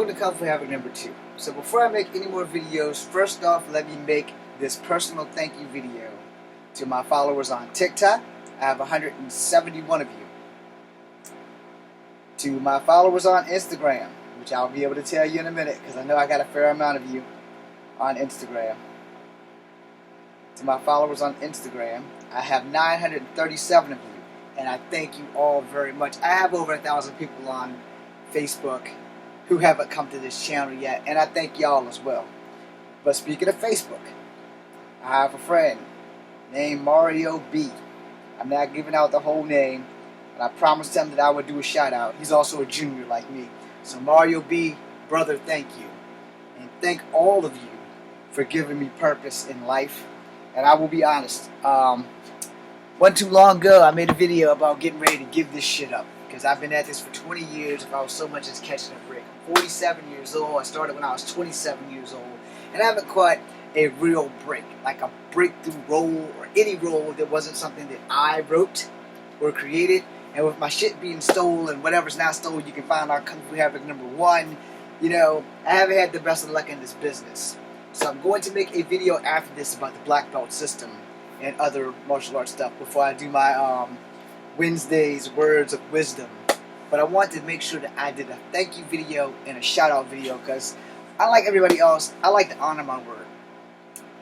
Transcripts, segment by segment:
to Kung Fu Havoc number 2. So before I make any more videos, first off, let me make this personal thank you video to my followers on TikTok. I have 171 of you. To my followers on Instagram, which I'll be able to tell you in a minute because I know I got a fair amount of you on Instagram. To my followers on Instagram, I have 937 of you, and I thank you all very much. I have over 1,000 people on Facebook who haven't come to this channel yet, and I thank y'all as well. But speaking of Facebook, I have a friend named Mario B. I'm not giving out the whole name, and I promised him that I would do a shout out. He's also a junior like me. So Mario B, brother, thank you. And thank all of you for giving me purpose in life. And I will be honest, wasn't too long ago I made a video about getting ready to give this shit up. Because I've been at this for 20 years, if I was so much as catching a break. I'm 47 years old, I started when I was 27 years old. And I haven't caught a real break, like a breakthrough role or any role that wasn't something that I wrote or created. And with my shit being stolen and whatever's not stolen, you can find our Kung Fu Havoc number 1. You know, I haven't had the best of luck in this business. So I'm going to make a video after this about the black belt system and other martial arts stuff before I do my Wednesday's Words of Wisdom. But I wanted to make sure that I did a thank you video and a shout out video because unlike everybody else, I like to honor my word.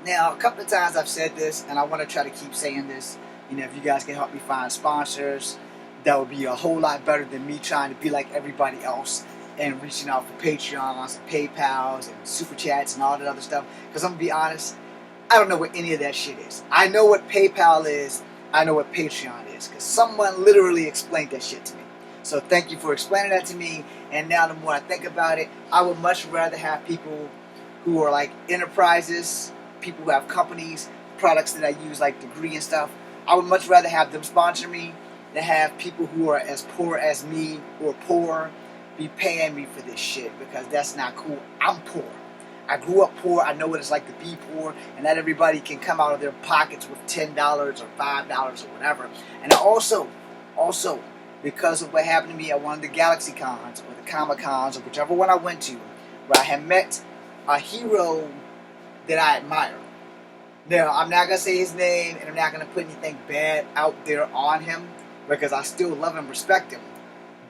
Now, a couple of times I've said this, and I want to try to keep saying this. You know, if you guys can help me find sponsors, that would be a whole lot better than me trying to be like everybody else and reaching out for Patreons and PayPals and Super Chats and all that other stuff. Because I'm going to be honest, I don't know what any of that shit is. I know what PayPal is. I know what Patreon is. Because someone literally explained that shit to me. So thank you for explaining that to me. And now the more I think about it, I would much rather have people who are like enterprises, people who have companies, products that I use like Degree and stuff. I would much rather have them sponsor me than have people who are as poor as me or poor be paying me for this shit, because that's not cool. I'm poor. I grew up poor. I know what it's like to be poor, and not everybody can come out of their pockets with $10 or $5 or whatever. And I also, because of what happened to me at one of the Galaxy Cons or the Comic Cons or whichever one I went to, where I had met a hero that I admire. Now, I'm not going to say his name, and I'm not going to put anything bad out there on him, because I still love and respect him.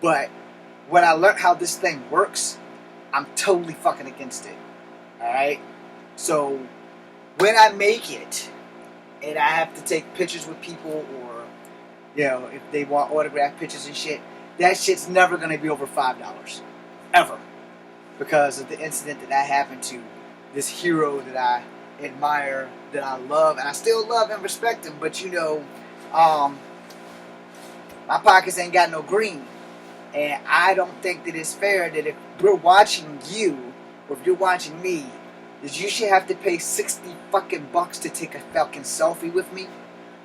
But when I learned how this thing works, I'm totally fucking against it. Alright? So, when I make it, and I have to take pictures with people, or, you know, if they want autographed pictures and shit, that shit's never going to be over $5. Ever. Because of the incident that happened to this hero that I admire, that I love, and I still love and respect him, but you know, my pockets ain't got no green. And I don't think that it's fair that if we're watching you, or if you're watching me, that you should have to pay 60 fucking bucks to take a fucking selfie with me,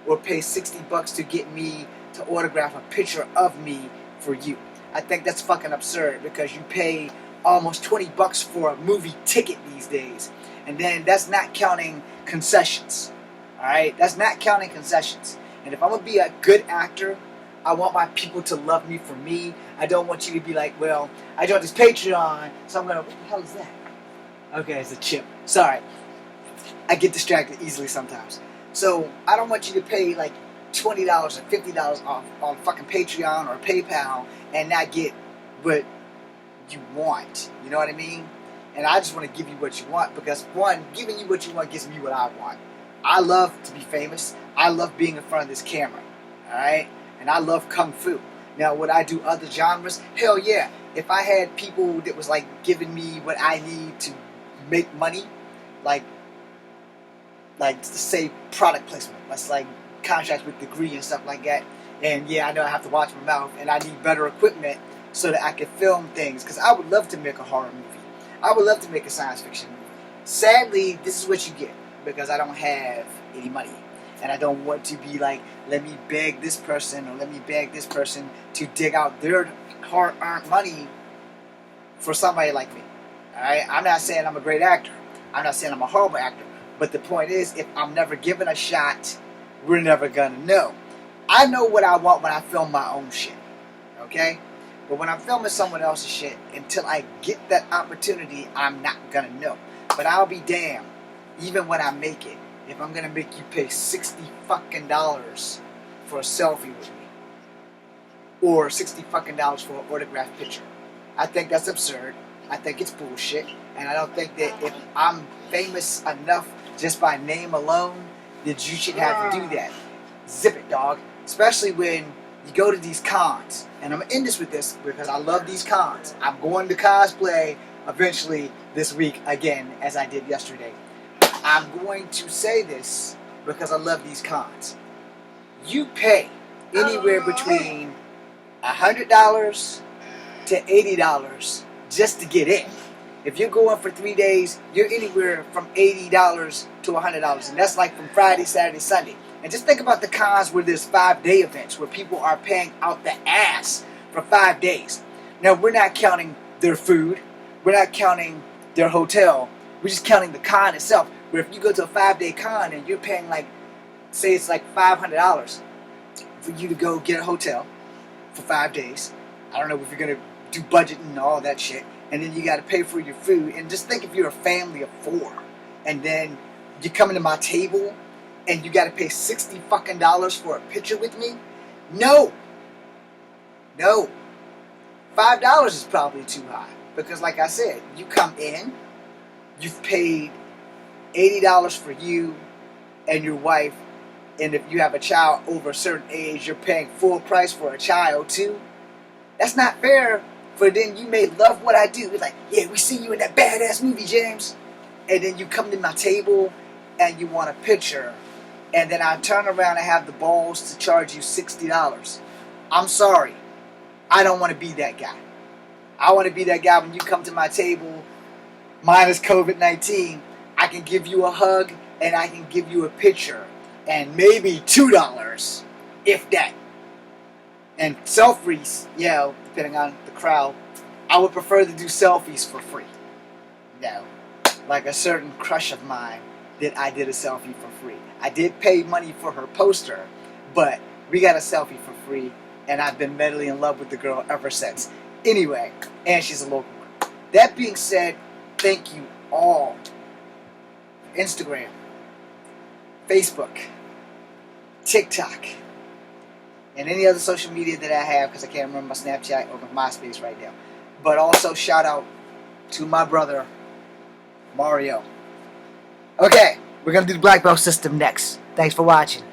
or pay 60 bucks to get me to autograph a picture of me for you. I think that's fucking absurd, because you pay almost 20 bucks for a movie ticket these days. And then that's not counting concessions. Alright? That's not counting concessions. And if I'm going to be a good actor, I want my people to love me for me. I don't want you to be like, well, I joined this Patreon, so I'm going to... What the hell is that? Okay, it's a chip. Sorry. I get distracted easily sometimes. So, I don't want you to pay like $20 or $50 on fucking Patreon or PayPal and not get what you want. You know what I mean? And I just want to give you what you want, because one, giving you what you want gives me what I want. I love to be famous. I love being in front of this camera. Alright? And I love Kung Fu. Now, would I do other genres? Hell yeah. If I had people that was like giving me what I need to make money, like say product placement, that's like contracts with Degree and stuff like that. And yeah, I know I have to watch my mouth, and I need better equipment so that I can film things, because I would love to make a horror movie. I would love to make a science fiction movie. Sadly, this is what you get, because I don't have any money. And I don't want to be like, let me beg this person or let me beg this person to dig out their hard-earned money for somebody like me. Alright? I'm not saying I'm a great actor. I'm not saying I'm a horrible actor. But the point is, if I'm never given a shot, we're never going to know. I know what I want when I film my own shit. Okay? But when I'm filming someone else's shit, until I get that opportunity, I'm not gonna know. But I'll be damned, even when I make it, if I'm gonna make you pay $60 fucking for a selfie with me, or $60 fucking for an autographed picture. I think that's absurd. I think it's bullshit, and I don't think that if I'm famous enough just by name alone, that you should have to do that. Zip it, dog. Especially when you go to these cons, and I'm gonna end this with this because I love these cons. I'm going to cosplay eventually this week again, as I did yesterday. I'm going to say this because I love these cons. You pay anywhere between $100 to $80 just to get in. If you're going for 3 days, you're anywhere from $80 to $100, and that's like from Friday, Saturday, Sunday. And just think about the cons where there's 5-day events where people are paying out the ass for 5 days. Now, we're not counting their food. We're not counting their hotel. We're just counting the con itself. Where if you go to a 5-day con and you're paying like, say it's like $500 for you to go get a hotel for 5 days. I don't know if you're going to do budgeting and all that shit. And then you got to pay for your food. And just think if you're a family of 4. And then you come into my table and you got to pay $60 fucking for a picture with me? No. No. $5 is probably too high. Because like I said, you come in, you've paid $80 for you and your wife. And if you have a child over a certain age, you're paying full price for a child too. That's not fair. For then you may love what I do. It's like, yeah, we see you in that badass movie, James. And then you come to my table and you want a picture. And then I turn around and have the balls to charge you $60. I'm sorry. I don't want to be that guy. I want to be that guy when you come to my table, minus COVID-19, I can give you a hug and I can give you a picture. And maybe $2, if that. And selfies, yeah, depending on the crowd, I would prefer to do selfies for free. No. Like a certain crush of mine that I did a selfie for free. I did pay money for her poster, but we got a selfie for free, and I've been madly in love with the girl ever since. Anyway, and she's a local one. That being said, thank you all. Instagram, Facebook, TikTok, and any other social media that I have, because I can't remember my Snapchat or my MySpace right now. But also shout out to my brother, Mario. Okay, we're going to do the black belt system next. Thanks for watching.